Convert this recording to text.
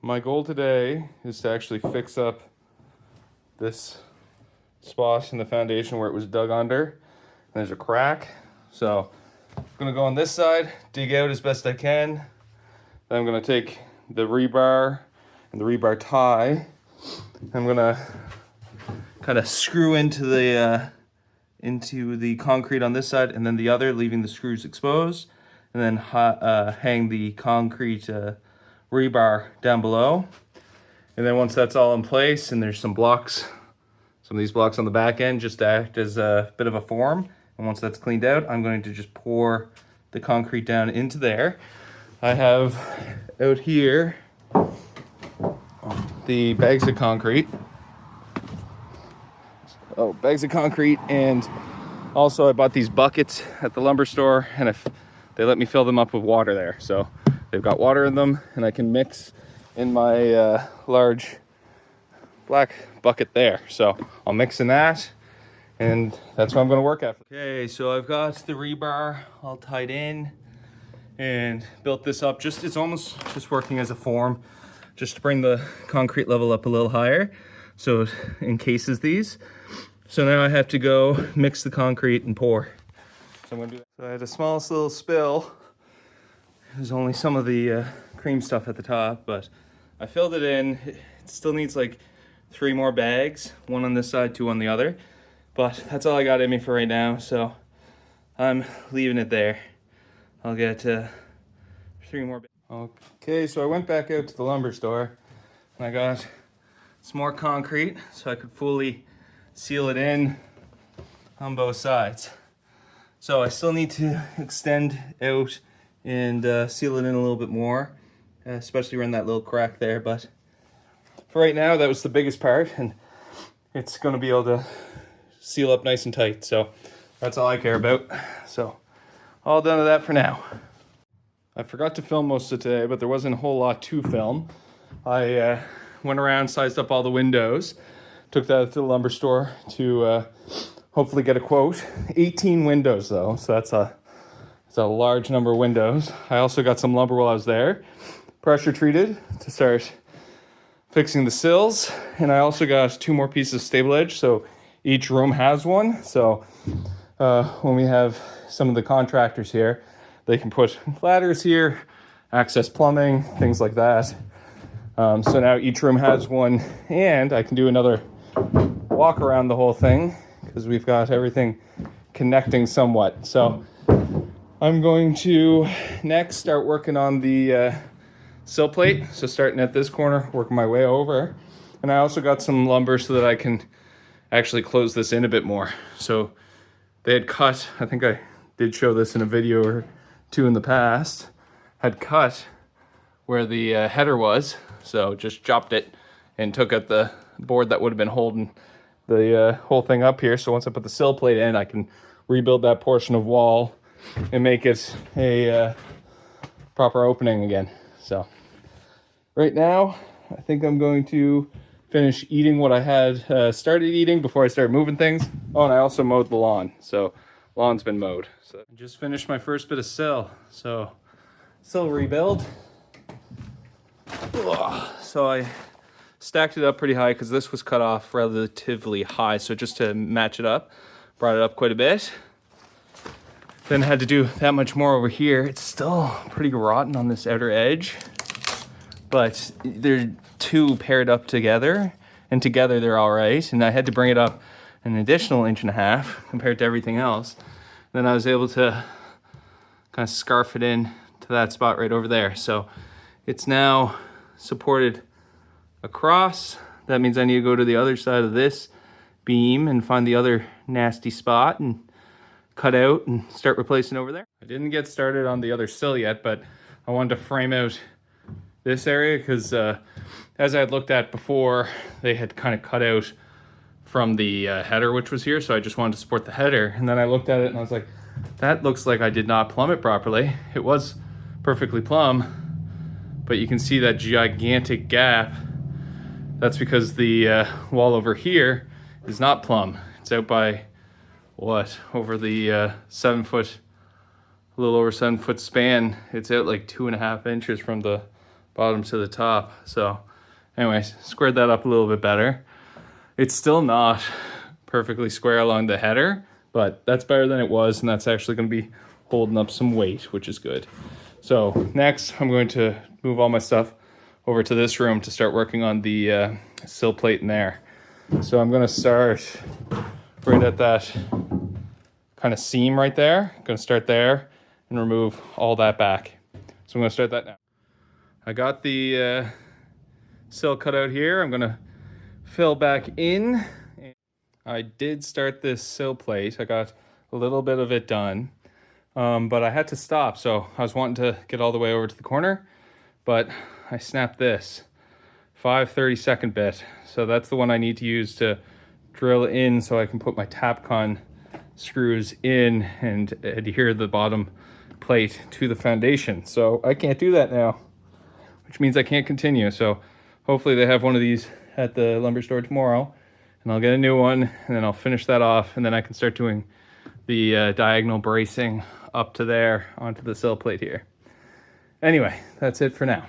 My goal today is to actually fix up this spot in the foundation where it was dug under. And there's a crack. So I'm gonna go on this side, dig out as best I can. Then I'm gonna take the rebar and the rebar tie. I'm gonna kind of screw into the concrete on this side and then the other, leaving the screws exposed. And then hang the concrete rebar down below. And then once that's all in place, and there's some blocks, some of these blocks on the back end just to act as a bit of a form. And once that's cleaned out, I'm going to just pour the concrete down into there. I have out here the bags of concrete. Oh, bags of concrete, and also I bought these buckets at the lumber store, and they let me fill them up with water there. So they've got water in them, and I can mix in my large black bucket there. So I'll mix in that, and that's what I'm gonna work at. Okay, so I've got the rebar all tied in and built this up. It's almost just working as a form, just to bring the concrete level up a little higher so it encases these. So now I have to go mix the concrete and pour. So I'm gonna do that. So I had a smallest little spill. There's only some of the cream stuff at the top, but I filled it in. It still needs like 3 more bags, 1 on this side, 2 on the other. But that's all I got in me for right now, so I'm leaving it there. I'll get 3 more bags. Okay, so I went back out to the lumber store and I got some more concrete so I could fully seal it in on both sides. So I still need to extend out and seal it in a little bit more, especially around that little crack there. But for right now, that was the biggest part, and it's going to be able to seal up nice and tight. So that's all I care about. So all done with that for now. I forgot to film most of today, but there wasn't a whole lot to film. I went around, sized up all the windows, took that to the lumber store to hopefully get a quote. 18 windows though, so that's a large number of windows. I also got some lumber while I was there, pressure treated to start fixing the sills. And I also got 2 more pieces of stable edge, so each room has one. So when we have some of the contractors here, they can put ladders here, access plumbing, things like that. So now each room has one, and I can do another walk around the whole thing because we've got everything connecting somewhat. So I'm going to next start working on the sill plate. So starting at this corner, working my way over. And I also got some lumber so that I can actually close this in a bit more. So they had cut, I think I did show this in a video or 2 in the past, had cut where the header was. So just chopped it and took out the board that would have been holding the whole thing up here. So once I put the sill plate in, I can rebuild that portion of wall and make it a proper opening again. So right now, I think I'm going to finish eating what I had started eating before I start moving things. Oh, and I also mowed the lawn. So lawn's been mowed. So I just finished my first bit of sill. So sill rebuild. So I stacked it up pretty high because this was cut off relatively high. So just to match it up, brought it up quite a bit. Then I had to do that much more over here. It's still pretty rotten on this outer edge, but they're 2 paired up together, and together they're all right. And I had to bring it up an additional 1.5 inches compared to everything else. Then I was able to kind of scarf it in to that spot right over there. So it's now supported across. That means I need to go to the other side of this beam and find the other nasty spot and cut out and start replacing over there. I didn't get started on the other sill yet, but I wanted to frame out this area because as I had looked at before, they had kind of cut out from the header, which was here. So I just wanted to support the header. And then I looked at it and I was like, that looks like I did not plumb it properly. It was perfectly plumb, but you can see that gigantic gap. That's because the wall over here is not plumb. It's out by what, over the 7 foot, a little over 7 foot span. It's out like 2.5 inches from the bottom to the top. So anyways, squared that up a little bit better. It's still not perfectly square along the header, but that's better than it was, and that's actually going to be holding up some weight, which is good. So next, I'm going to move all my stuff over to this room to start working on the sill plate in there. So I'm going to start right at that kind of seam right there. I'm going to start there and remove all that back. So I'm going to start that now. I got the sill cut out here. I'm going to fill back in. I did start this sill plate. I got a little bit of it done, but I had to stop. So I was wanting to get all the way over to the corner, but I snapped this 5/32 bit. So that's the one I need to use to drill in so I can put my Tapcon screws in and adhere the bottom plate to the foundation. So I can't do that now, which means I can't continue. So hopefully they have one of these at the lumber store tomorrow, and I'll get a new one, and then I'll finish that off, and then I can start doing the diagonal bracing up to there onto the sill plate here. Anyway, that's it for now.